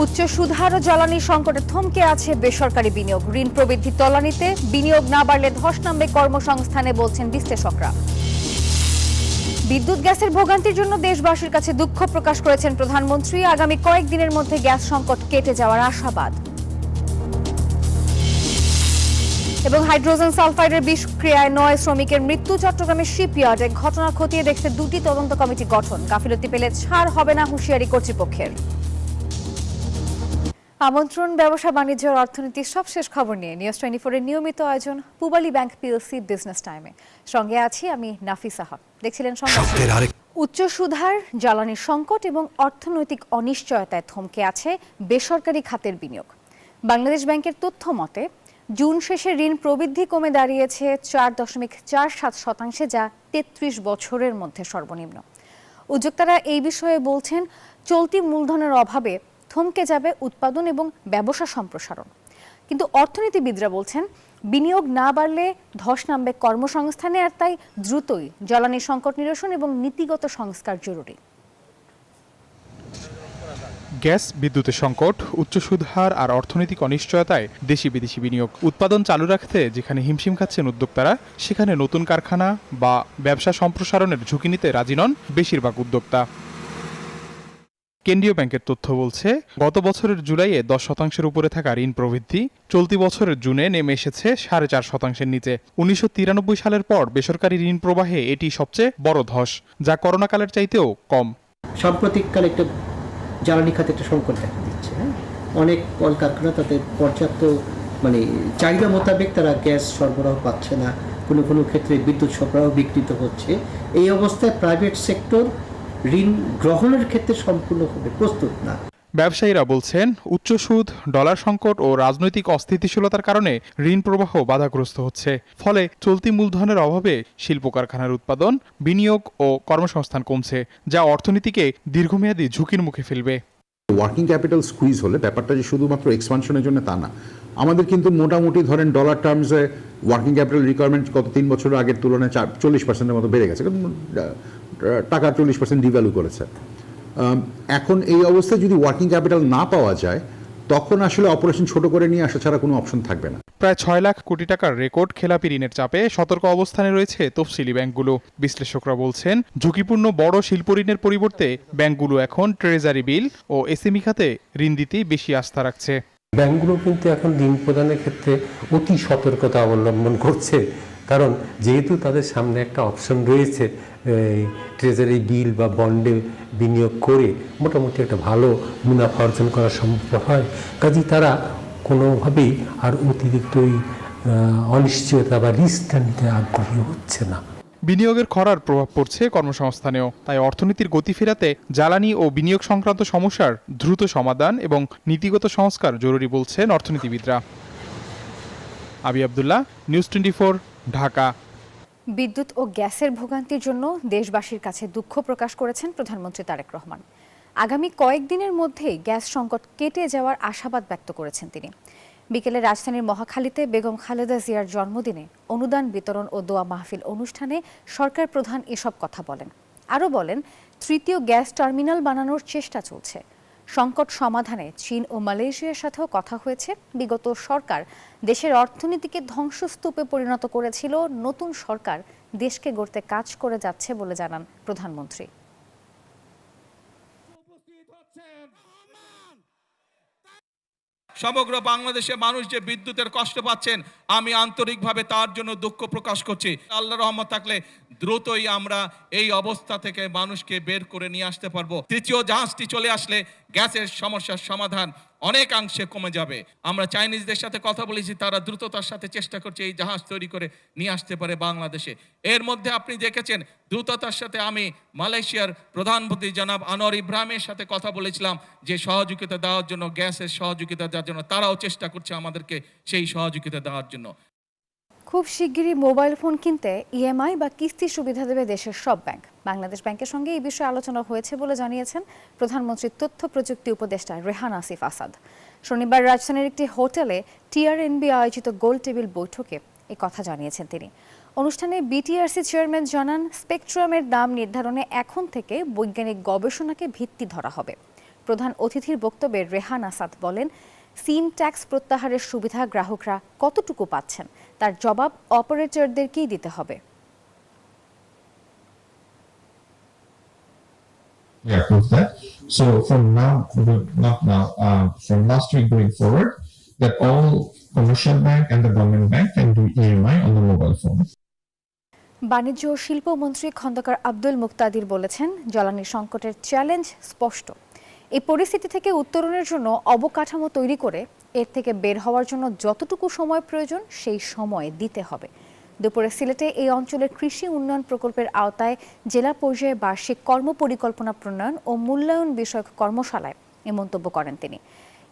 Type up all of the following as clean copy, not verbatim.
উচ্চ সুদহার ও জ্বালানি সংকটে থমকে আছে বেসরকারি বিনিয়োগ। ঋণ প্রবৃদ্ধি তলানিতে, বিনিয়োগ না বাড়লে ধস নামবে কর্মসংস্থানে বলছেন বিশ্লেষকরা। বিদ্যুৎ গ্যাসের ভোগান্তির জন্য দেশবাসীর কাছে দুঃখ প্রকাশ করেছেন প্রধানমন্ত্রী। আগামী কয়েকদিনের মধ্যে গ্যাস সংকট কেটে যাওয়ার আশাবাদ। এবং হাইড্রোজেন সালফাইডের বিষক্রিয়ায় 9 শ্রমিকের মৃত্যু। চট্টগ্রামের শিপইয়ার্ডে ঘটনা খতিয়ে দেখতে 2টি তদন্ত কমিটি গঠন। গাফিলতি পেলে ছাড় হবে না হুঁশিয়ারি কর্তৃপক্ষের। আমন্ত্রণ ব্যবসা বাণিজ্য ও অর্থনীতির সবশেষ খবর নিয়ে নিউজ 24 এর নিয়মিত আয়োজন পূবালী ব্যাংক পিএলসি বিজনেস টাইমে। সঙ্গে আছি আমি নাফিসা হক। দেখছিলেন সংবাদ। উচ্চ সুদহার, জ্বালানির সংকট এবং অর্থনৈতিক অনিশ্চয়তায় থমকে আছে বেসরকারি খাতের বিনিয়োগ। বাংলাদেশ ব্যাংকের তথ্য মতে জুন শেষে ঋণ প্রবৃদ্ধি কমে দাঁড়িয়েছে 4.47%, যা 33 বছরের মধ্যে সর্বনিম্ন। উদ্যোক্তারা এই বিষয়ে বলছেন, চলতি মূলধনের অভাবে থমকে যাবে উৎপাদন এবং ব্যবসা সম্প্রসারণ। কিন্তু অর্থনীতিবিদরা বলছেন, বিনিয়োগ না বাড়লে ধস নামবে কর্মসংস্থানে, আর তাই দ্রুতই জ্বালানি সংকট নিরসন এবং নীতিগত সংস্কার জরুরি। গ্যাস, বিদ্যুতের সংকট, উচ্চ সুদহার আর অর্থনৈতিক অনিশ্চয়তায় দেশি বিদেশি বিনিয়োগ। উৎপাদন চালু রাখতে যেখানে হিমশিম খাচ্ছেন উদ্যোক্তারা, সেখানে নতুন কারখানা বা ব্যবসা সম্প্রসারণের ঝুঁকি নিতে রাজি নন বেশিরভাগ উদ্যোক্তা। কেন্দ্রীয় ব্যাংকের তথ্য বলছে, গত বছরের জুলাইয়ে 10% উপরে থাকা ঋণ প্রবৃদ্ধি চলতি বছরের জুনে নেমে এসেছে 4.5%-এর নিচে। 1993 সালের পর বেসরকারি ঋণ প্রবাহে এটি সবচেয়ে বড় ধস, যা করোনাকালের চাইতেও কম। সাম্প্রতিককালে একটা জ্বালানি খাতে একটা সংকট দেখা দিচ্ছে। অনেক কলকারখানা তাদের পর্যাপ্ত চাহিদা মোতাবেক তারা গ্যাস সরবরাহ পাচ্ছে না, কোনো কোনো ক্ষেত্রে বিদ্যুৎ সরবরাহ বিঘ্নিত হচ্ছে। এই অবস্থায় প্রাইভেট সেক্টর ঋণ গ্রহণের ক্ষেত্রে সম্পূর্ণভাবে প্রস্তুত না। ব্যবসায়ীরা বলছেন, উচ্চ সুদ, ডলার সংকট ও রাজনৈতিক অস্থিতিশীলতার কারণে ঋণ প্রবাহ বাধাগ্রস্ত হচ্ছে। ফলে চলতি মূলধনের অভাবে শিল্প কারখানার উৎপাদন, বিনিয়োগ ও কর্মসংস্থান কমছে, যা অর্থনীতিকে দীর্ঘমেয়াদী ঝুঁকির মুখে ফেলবে। ওয়ার্কিং ক্যাপিটাল স্কুইজ হলে ব্যাপারটা যে শুধুমাত্র এক্সপানশনের জন্য তা না, আমাদের কিন্তু মোটামুটি ধরেন ডলার টার্মসে ওয়ার্কিং ক্যাপিটাল রিকোয়ারমেন্ট গত 3 বছর আগের তুলনায় 40%-এর মতো বেড়ে গেছে। টাকা 40% ডিভ্যালু করেছে। এখন এই অবস্থায় যদি ওয়ার্কিং ক্যাপিটাল না পাওয়া যায়, তখন আসলে অপারেশন ছোট করে নিয়ে আসা ছাড়া কোনো অপশন থাকবে না। প্রায় 6 লাখ কোটি টাকার রেকর্ড খেলাপি ঋণের চাপে সতর্ক অবস্থানে রয়েছে তফসিলি ব্যাংকগুলো। বিশ্লেষকরা বলছেন, ঝুঁকিপূর্ণ বড় শিল্প ঋণের পরিবর্তে ব্যাংকগুলো এখন ট্রেজারি বিল ও এসএমই খাতে ঋণ দিতেই বেশি আস্থা রাখছে। ব্যাংকগুলো কিন্তু এখন ঋণ প্রদানের ক্ষেত্রে অতি সতর্কতা অবলম্বন করছে, কারণ যেহেতু তাদের সামনে একটা অপশন রয়েছে ট্রেজারি বিল বা বন্ডে বিনিয়োগ করে মোটামুটি একটা ভালো মুনাফা অর্জন করা সম্ভব হয়। কাজেই তারা কোনোভাবেই আর অতিরিক্ত অনিশ্চয়তা বা রিস্কটা নিতে আগ্রহী হচ্ছে না। বিনিয়োগের খরার প্রভাব পড়ছে কর্মসংস্থানেও। তাই অর্থনীতির গতি ফেরাতে জ্বালানি ও বিনিয়োগ সংক্রান্ত সমস্যার দ্রুত সমাধান এবং নীতিগত সংস্কার জরুরি বলছেন অর্থনীতিবিদরা। আবি আব্দুল্লাহ, নিউজ 24, ঢাকা। বিদ্যুৎ ও গ্যাসের ভোগান্তির জন্য দেশবাসীর কাছে দুঃখ প্রকাশ করেছেন প্রধানমন্ত্রী তারেক রহমান। আগামী কয়েকদিনের মধ্যেই গ্যাস সংকট কেটে যাওয়ার আশাবাদ ব্যক্ত করেছেন তিনি। বিকেলে রাজধানীর মহাখালীতে বেগম খালেদা জিয়ার জন্মদিনে অনুদান বিতরণ ও দোয়া মাহফিল অনুষ্ঠানে সরকার প্রধান এসব কথা বলেন। আরও বলেন, 3য় গ্যাস টার্মিনাল বানানোর চেষ্টা চলছে। সংকট সমাধানে চীন ও মালয়েশিয়ার সাথেও কথা হয়েছে। বিগত সরকার দেশের অর্থনীতিকে ধ্বংসস্তূপে পরিণত করেছিল, নতুন সরকার দেশকে গড়তে কাজ করে যাচ্ছে বলে জানান প্রধানমন্ত্রী। সমগ্র বাংলাদেশে মানুষ যে বিদ্যুতের কষ্ট পাচ্ছেন, আমি আন্তরিকভাবে তার জন্য দুঃখ প্রকাশ করছি। আল্লাহর রহমত থাকলে দ্রুতই আমরা এই অবস্থা থেকে মানুষকে বের করে নিয়ে আসতে পারবো। 3য় জাহাজটি চলে আসলে গ্যাসের সমস্যার সমাধান অনেকাংশে কমে যাবে। আমরা চাইনিজদের সাথে কথা বলেছি, তারা দ্রুততার সাথে চেষ্টা করছে এই জাহাজ তৈরি করে নিয়ে আসতে পারে বাংলাদেশে। এর মধ্যে আপনি দেখেছেন দ্রুততার সাথে আমি মালয়েশিয়ার প্রধানমন্ত্রী জনাব আনোয়ার ইব্রাহিমের সাথে কথা বলেছিলাম যে সহযোগিতা দেওয়ার জন্য, গ্যাসের সহযোগিতা দেওয়ার জন্য। তারাও চেষ্টা করছে আমাদেরকে সেই সহযোগিতা দেওয়ার জন্য। খুব শিগগিরই মোবাইল ফোন কিনতে ইএমআই বা কিস্তির সুবিধা দেবে দেশের সব ব্যাংক। বাংলাদেশ ব্যাংকের সঙ্গে এই বিষয়ে আলোচনা হয়েছে বলে জানিয়েছেন প্রধানমন্ত্রীর তথ্য প্রযুক্তি উপদেষ্টা রেহান আসিফ আসাদ। শনিবার রাজধানীর একটি হোটেলে টিআরএনবি আয়োজিত গোল টেবিল বৈঠকে এই কথা জানিয়েছেন তিনি। অনুষ্ঠানে বিটিআরসি চেয়ারম্যান জানান, স্পেকট্রামের দাম নির্ধারণে এখন থেকে বৈজ্ঞানিক গবেষণাকে ভিত্তি ধরা হবে। প্রধান অতিথির বক্তব্যে রেহান আসাদ বলেন, সিম ট্যাক্স প্রত্যাহারের সুবিধা গ্রাহকরা কতটুকু পাচ্ছেন তার জবাব অপারেটরদেরকেই দিতে হবে। We approve that. So from now, not now, from last week going forward, that all commercial bank and the government bank can do EMI on the mobile phone. বাণিজ্য ও শিল্প মন্ত্রী খন্দকার আব্দুল মুক্তাদির বলেছেন, জ্বালানি সংকটের চ্যালেঞ্জ স্পষ্ট। এই পরিস্থিতি থেকে উত্তরণের জন্য অবকাঠামো তৈরি করে এর থেকে বের হওয়ার জন্য যতটুকু সময় প্রয়োজন সেই সময় দিতে হবে। দুপুরে সিলেটে এই অঞ্চলের কৃষি উন্নয়ন প্রকল্পের আওতায় জেলা পর্যায়ে বার্ষিক কর্মপরিকল্পনা প্রণয়ন ও মূল্যায়ন বিষয়ক কর্মশালায় এ মন্তব্য করেন তিনি।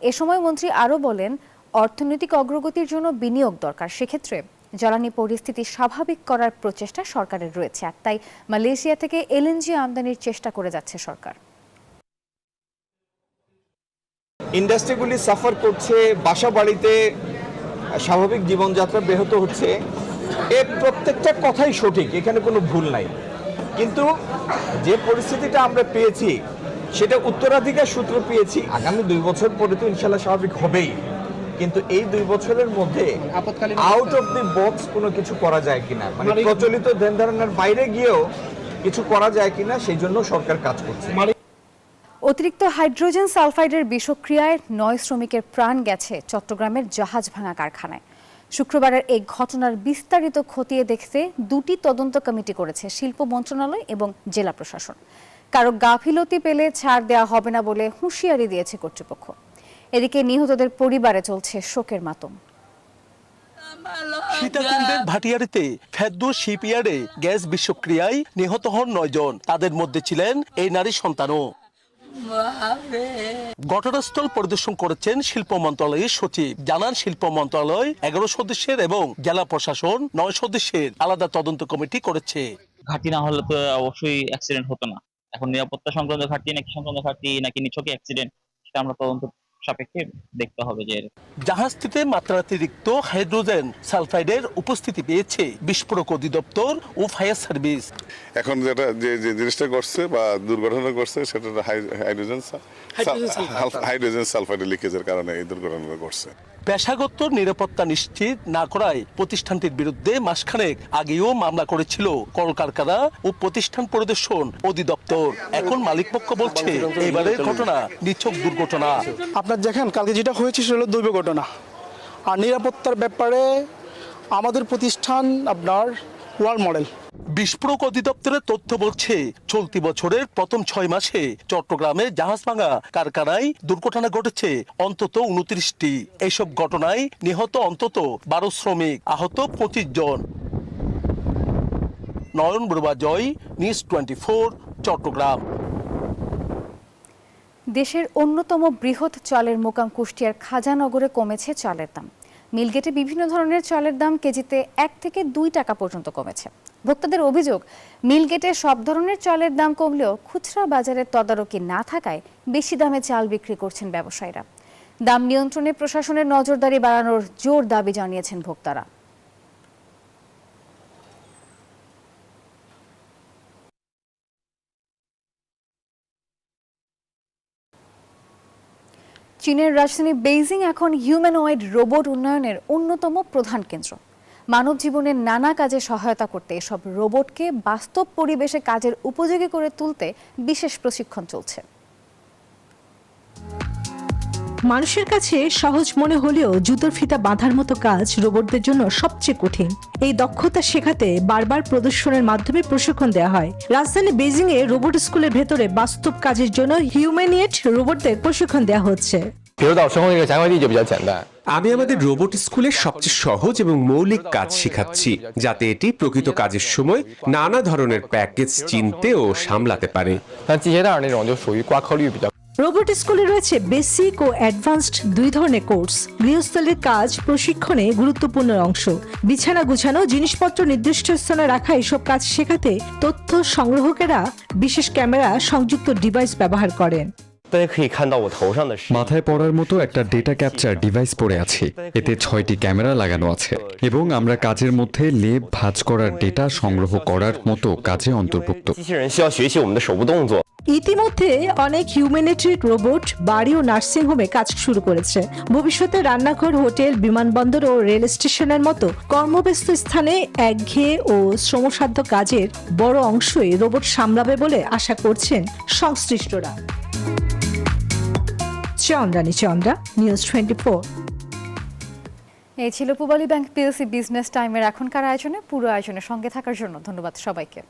এ সময় মন্ত্রী আরও বলেন, অর্থনৈতিক অগ্রগতির জন্য বিনিয়োগ দরকার। সেক্ষেত্রে জ্বালানি পরিস্থিতি স্বাভাবিক করার প্রচেষ্টা সরকারের রয়েছে, আর তাই মালয়েশিয়া থেকে এলএনজি আমদানির চেষ্টা করে যাচ্ছে সরকার। ইন্ডাস্ট্রিগুলি সাফার করছে, বাসা বাড়িতে স্বাভাবিক জীবনযাত্রা ব্যাহত হচ্ছে, এর প্রত্যেকটা কথাই সঠিক, এখানে কোনো ভুল নাই। কিন্তু যে পরিস্থিতিটা আমরা পেয়েছি সেটা উত্তরাধিকার সূত্র পেয়েছি। আগামী 2 বছর পরে তো ইনশাল্লাহ স্বাভাবিক হবেই, কিন্তু এই 2 বছরের মধ্যে আউট অফ দি বক্স কোনো কিছু করা যায় কিনা, মানে প্রচলিত ধ্যান ধারণার বাইরে গিয়েও কিছু করা যায় কিনা সেই জন্য সরকার কাজ করছে। অতিরিক্ত হাইড্রোজেন সালফাইডের বিষক্রিয়ায় 9 শ্রমিকের প্রাণ গেছে চট্টগ্রামের জাহাজ ভাঙা কারখানায়। শুক্রবারের এই ঘটনার বিস্তারিত খতিয়ে দেখতে 2টি তদন্ত কমিটি করেছে শিল্প মন্ত্রণালয় এবং জেলা প্রশাসন। কারো গাফিলতি পেলে ছাড় দেওয়া হবে না বলে হুঁশিয়ারি দিয়েছে কর্তৃপক্ষ। এদিকে নিহতদের পরিবারে চলছে শোকের মাতম। সীতাকুণ্ডের ভাটিয়ারিতে ফেদ্দু শিপইয়ার্ডে গ্যাস বিষক্রিয়ায় নিহত হন 9 জন। তাদের মধ্যে ছিলেন এই নারী সন্তানও। ঘটনাস্থল পরিদর্শন করেছেন শিল্প মন্ত্রণালয়ের সচিব। জানান, শিল্প মন্ত্রণালয় 11 সদস্যের এবং জেলা প্রশাসন 9 সদস্যের আলাদা তদন্ত কমিটি করেছে। ঘাটতি না হলে তো অবশ্যই অ্যাক্সিডেন্ট হতো না। এখন নিরাপত্তা সংক্রান্ত ঘাটতি নাকি সংক্রান্ত ঘাটতি নাকি নিছকই অ্যাক্সিডেন্ট, সেটা আমরা তদন্ত সাপেক্ষে দেখতে হবে। যে জাহাজটিতে মাত্রাতিরিক্ত হাইড্রোজেন সালফাইডের উপস্থিতি পেয়েছে বিস্ফোরক অধিদপ্তর ও ফায়ার সার্ভিস। এখন যেটা যে জিনিসটা ঘটছে বা দুর্ঘটনা ঘটছে সেটা হাইড্রোজেন সালফাইডের লিকেজের কারণে এই দুর্ঘটনা ঘটছে। পেশাগত নিরাপত্তা নিশ্চিত না করায় প্রতিষ্ঠানটির বিরুদ্ধে মাসখানেক আগেও মামলা করেছিল কলকারখানা ও প্রতিষ্ঠান পরিদর্শন অধিদপ্তর। এখন মালিকপক্ষ বলছে এবারের ঘটনা নিছক দুর্ঘটনা। আপনার দেখেন, কালকে যেটা হয়েছে সেটা হলো দৈব ঘটনা। আর নিরাপত্তার ব্যাপারে আমাদের প্রতিষ্ঠান আপনার ওয়ার্ল্ড মডেল। বিস্ফোরক অধিদপ্তরের তথ্য বলছে, চলতি বছরের প্রথম 6 মাসে চট্টগ্রামে জাহাজ ভাঙা কারখানায় দুর্ঘটনা ঘটেছে অন্তত 29টি। এইসব ঘটনায় নিহত অন্তত 12 শ্রমিক, আহত 25 জন। নয়ন বড়ুয়া জয়, নিউজ 24, চট্টগ্রাম। দেশের অন্যতম বৃহৎ চালের মোকাম কুষ্টিয়ার খাজানগরে কমেছে চালের দাম। মিলগেটে বিভিন্ন ধরনের চালের দাম কেজিতে 1 থেকে 2 টাকা পর্যন্ত কমেছে। ভোক্তাদের অভিযোগ, মিলগেটে সব ধরনের চালের দাম কমলেও খুচরা বাজারে তদারকি না থাকায় বেশি দামে চাল বিক্রি করছেন ব্যবসায়ীরা। দাম নিয়ন্ত্রণে প্রশাসনের নজরদারি বাড়ানোর জোর দাবি জানিয়েছেন ভোক্তারা। চীনের রাজধানী বেইজিং এখন হিউম্যানয়েড রোবট উন্নয়নের অন্যতম প্রধান কেন্দ্র। মানব জীবনের নানা কাজে সহায়তা করতে এসব রোবটকে বাস্তব পরিবেশে কাজের উপযোগী করে তুলতে বিশেষ প্রশিক্ষণ চলছে। মানুষের কাছে সহজ মনে হলেও জুতোর ফিতা বাঁধার মতো কাজ রোবটদের জন্য সবচেয়ে কঠিন। এই দক্ষতা শেখাতে বারবার প্রদর্শনের মাধ্যমে প্রশিক্ষণ দেওয়া হয়। রাজধানী বেইজিং এ রোবট স্কুলের ভেতরে বাস্তব কাজের জন্য হিউম্যানিয়েট রোবটদের প্রশিক্ষণ দেওয়া হচ্ছে। আমি আমাদের রোবট স্কুলের সবচেয়ে সহজ এবং মৌলিক কাজ শেখাচ্ছি, যাতে এটি প্রকৃত কাজের সময় নানা ধরনের প্যাকেজ চিনতে ও সামলাতে পারে। রোবট স্কুলে রয়েছে বেসিক ও অ্যাডভান্সড 2 ধরনের কোর্স। গৃহস্থলীর কাজ প্রশিক্ষণে গুরুত্বপূর্ণ অংশ। বিছানা গুছানো, জিনিসপত্র নির্দিষ্ট স্থানে রাখা, এসব কাজ শেখাতে তথ্য সংগ্রাহকেরা বিশেষ ক্যামেরা সংযুক্ত ডিভাইস ব্যবহার করেন। মাথায় পড়ার মতো একটা ডেটা ক্যাপচার ডিভাইস পড়ে আছে। এতে 6টি ক্যামেরা লাগানো আছে এবং আমরা কাজের মধ্যে লেপ ভাঁজ করার ডেটা সংগ্রহ করার মতো কাজে অন্তর্ভুক্ত। ইতিমধ্যে অনেক হিউম্যানিটেরিয়ান রোবট বাড়ি ও নার্সিংহোমে কাজ শুরু করেছে। ভবিষ্যতে রান্নাঘর, হোটেল, বিমানবন্দর ও রেল স্টেশনের মতো কর্মব্যস্ত স্থানে একঘেয়ে ও শ্রমসাধ্য কাজের বড় অংশই রোবট সামলাবে বলে আশা করছেন সংশ্লিষ্টরা। চন্দ্রানী চন্দ্রা, নিউজ 24। এই ছিল পূবালী ব্যাংক পিএলসি বিজনেস টাইমের এখনকার আয়োজনে। পুরো আয়োজনের সঙ্গে থাকার জন্য ধন্যবাদ সবাইকে।